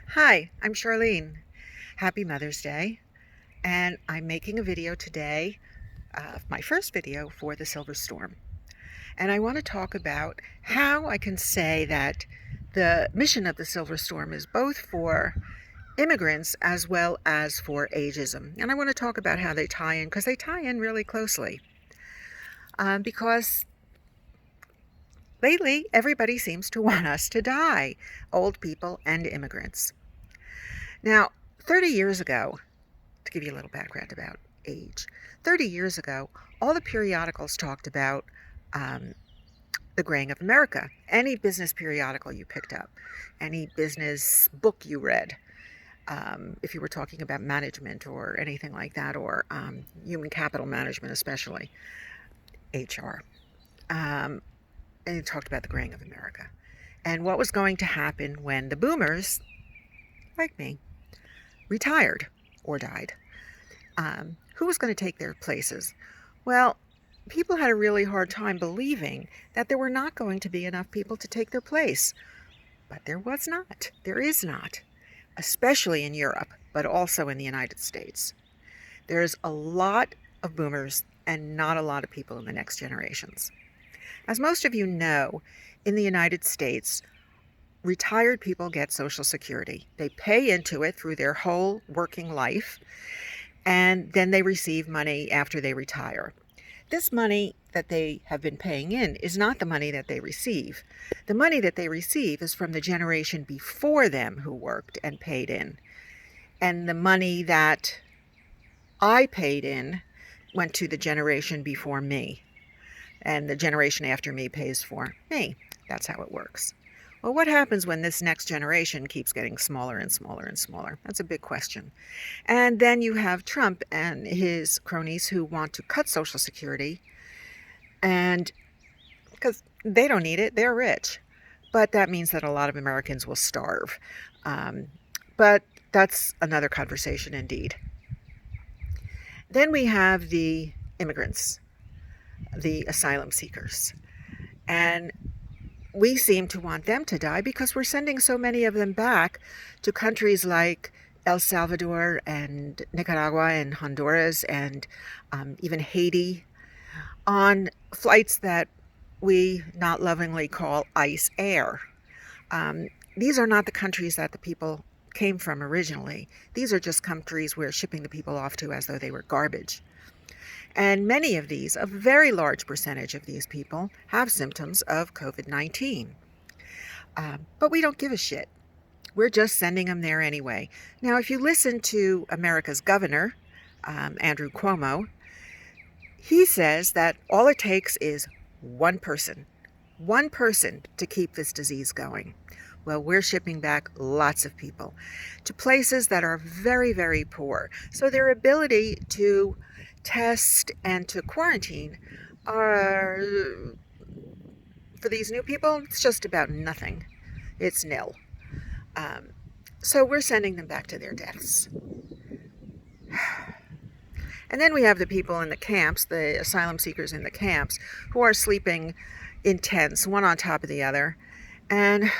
Hi, I'm Charlene. Happy Mother's Day. And I'm making a video today, my first video for the Silver Storm. And I want to talk about how I can say that the mission of the Silver Storm is both for immigrants as well as for ageism. And I want to talk about how they tie in, because they tie in really closely. Because lately, everybody seems to want us to die, old people and immigrants. Now, 30 years ago, to give you a little background about age, 30 years ago, all the periodicals talked about the graying of America. Any business periodical you picked up, any business book you read, if you were talking about management or anything like that, or human capital management, especially HR, and it talked about the graying of America and what was going to happen when the boomers, like me, retired or died. Who was going to take their places? Well, people had a really hard time believing that there were not going to be enough people to take their place. But there was not. There is not, especially in Europe, but also in the United States. There's a lot of boomers and not a lot of people in the next generations. As most of you know, in the United States, retired people get Social Security. They pay into it through their whole working life, and then they receive money after they retire. This money that they have been paying in is not the money that they receive. The money that they receive is from the generation before them who worked and paid in. And the money that I paid in went to the generation before me. And the generation after me pays for me. That's how it works. Well, what happens when this next generation keeps getting smaller and smaller and smaller? That's a big question. And then you have Trump and his cronies who want to cut Social Security, and because they don't need it, they're rich. But that means that a lot of Americans will starve. But that's another conversation indeed. Then we have the immigrants, the asylum seekers. And we seem to want them to die because we're sending so many of them back to countries like El Salvador and Nicaragua and Honduras and even Haiti on flights that we not lovingly call ICE Air. These are not the countries that the people came from originally. These are just countries we're shipping the people off to as though they were garbage. And many of these, a very large percentage of these people, have symptoms of COVID-19. But we don't give a shit. We're just sending them there anyway. Now, if you listen to America's governor, Andrew Cuomo, he says that all it takes is one person to keep this disease going. Well, we're shipping back lots of people to places that are very, very poor. So their ability to test and to quarantine are, for these new people, it's just about nothing. It's nil. So we're sending them back to their deaths. And then we have the people in the camps, the asylum seekers in the camps, who are sleeping in tents, one on top of the other. And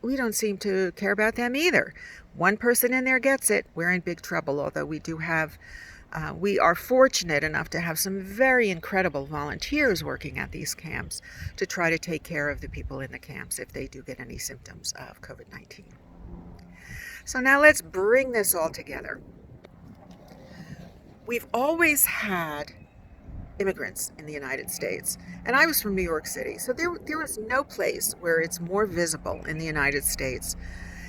we don't seem to care about them either. One person in there gets it, we're in big trouble, although we are fortunate enough to have some very incredible volunteers working at these camps to try to take care of the people in the camps if they do get any symptoms of COVID-19. So now let's bring this all together. We've always had immigrants in the United States. And I was from New York City, so there was no place where it's more visible in the United States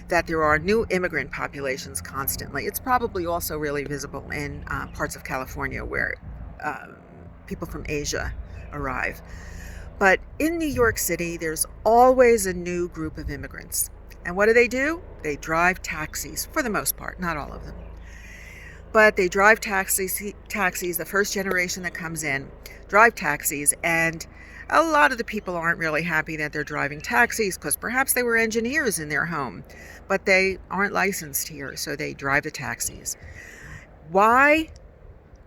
that there are new immigrant populations constantly. It's probably also really visible in parts of California where people from Asia arrive. But in New York City, there's always a new group of immigrants. And what do? They drive taxis, for the most part, not all of them. But they drive taxis, the first generation that comes in, drive taxis, and a lot of the people aren't really happy that they're driving taxis because perhaps they were engineers in their home, but they aren't licensed here, so they drive the taxis. Why?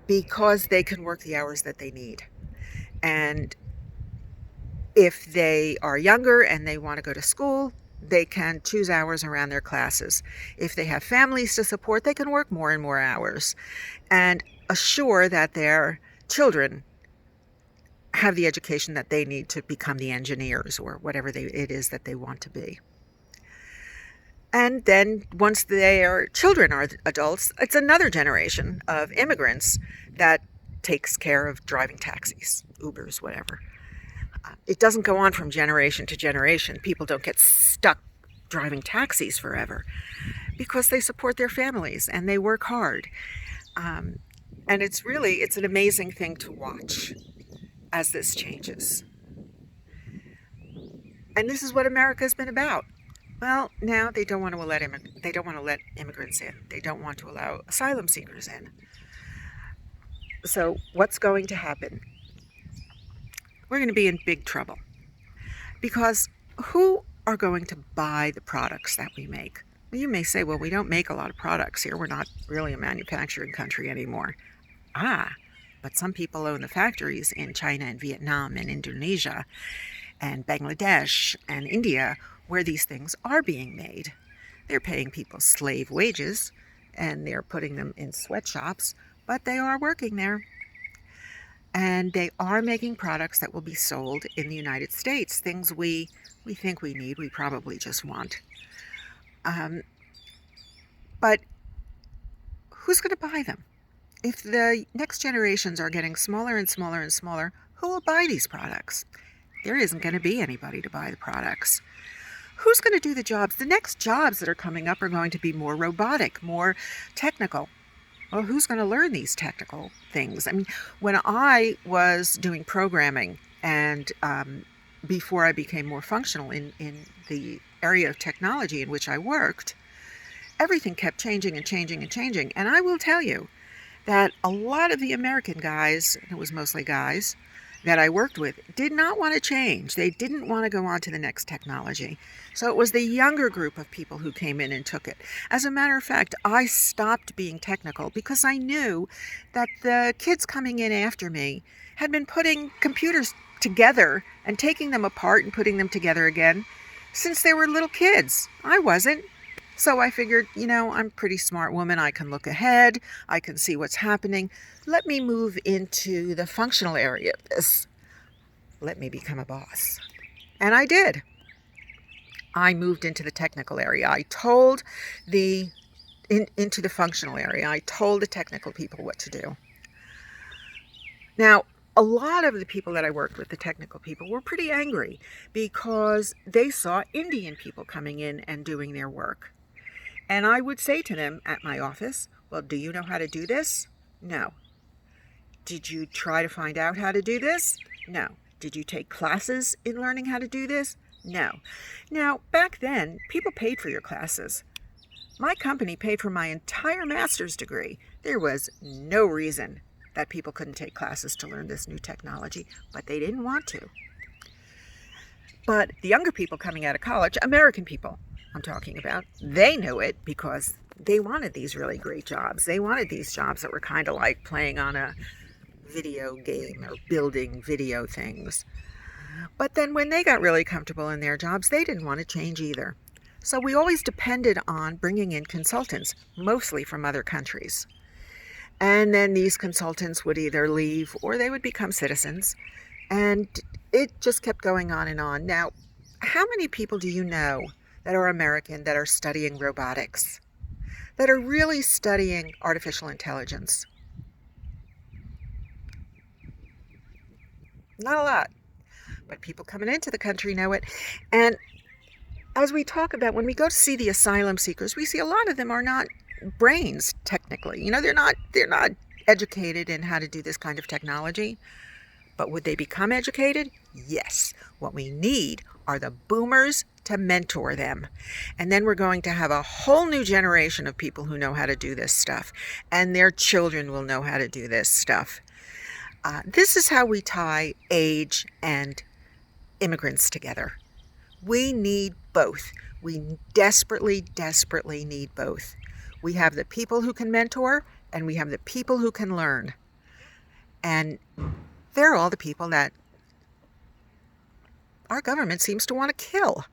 Because they can work the hours that they need. And if they are younger and they want to go to school, they can choose hours around their classes. If they have families to support, they can work more and more hours and assure that their children have the education that they need to become the engineers or whatever it is that they want to be. And then once their children are adults, it's another generation of immigrants that takes care of driving taxis, Ubers, whatever. It doesn't go on from generation to generation. People don't get stuck driving taxis forever because they support their families and they work hard. And it's an amazing thing to watch as this changes. And this is what America has been about. Well, now they don't want to let immigrants in. They don't want to allow asylum seekers in. So what's going to happen? We're going to be in big trouble because who are going to buy the products that we make? You may say, well, we don't make a lot of products here. We're not really a manufacturing country anymore. But some people own the factories in China and Vietnam and Indonesia and Bangladesh and India where these things are being made. They're paying people slave wages and they're putting them in sweatshops, but they are working there. And they are making products that will be sold in the United States, things we think we need, we probably just want. But who's going to buy them? If the next generations are getting smaller and smaller and smaller, who will buy these products? There isn't going to be anybody to buy the products. Who's going to do the jobs? The next jobs that are coming up are going to be more robotic, more technical. Well, who's going to learn these technical things? I mean, when I was doing programming and before I became more functional in the area of technology in which I worked, everything kept changing and changing and changing. And I will tell you that a lot of the American guys, and it was mostly guys, that I worked with did not want to change. They didn't want to go on to the next technology. So it was the younger group of people who came in and took it. As a matter of fact, I stopped being technical because I knew that the kids coming in after me had been putting computers together and taking them apart and putting them together again since they were little kids. I wasn't. So I figured, I'm a pretty smart woman. I can look ahead. I can see what's happening. Let me move into the functional area of this. Let me become a boss. And I did. I moved into the technical area. I told into the functional area. I told the technical people what to do. Now, a lot of the people that I worked with, the technical people, were pretty angry because they saw Indian people coming in and doing their work. And I would say to them at my office, well, do you know how to do this? No. Did you try to find out how to do this? No. Did you take classes in learning how to do this? No. Now, back then, people paid for your classes. My company paid for my entire master's degree. There was no reason that people couldn't take classes to learn this new technology, but they didn't want to. But the younger people coming out of college, American people I'm talking about, they knew it because they wanted these really great jobs. They wanted these jobs that were kind of like playing on a video game or building video things. But then when they got really comfortable in their jobs, they didn't want to change either. So we always depended on bringing in consultants, mostly from other countries. And then these consultants would either leave or they would become citizens. And it just kept going on and on. Now, how many people do you know that are American that are studying robotics, that are really studying artificial intelligence? Not a lot. But people coming into the country know it. And as we talk about, when we go to see the asylum seekers, we see a lot of them are not brains technically. They're not educated in how to do this kind of technology. But would they become educated? Yes. What we need are the boomers to mentor them. And then we're going to have a whole new generation of people who know how to do this stuff. And their children will know how to do this stuff. This is how we tie age and immigrants together. We need both. We desperately, desperately need both. We have the people who can mentor and we have the people who can learn. And they're all the people that our government seems to want to kill.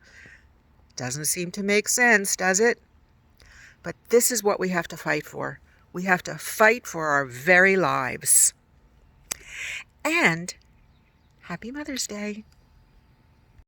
Doesn't seem to make sense, does it? But this is what we have to fight for. We have to fight for our very lives. And happy Mother's Day.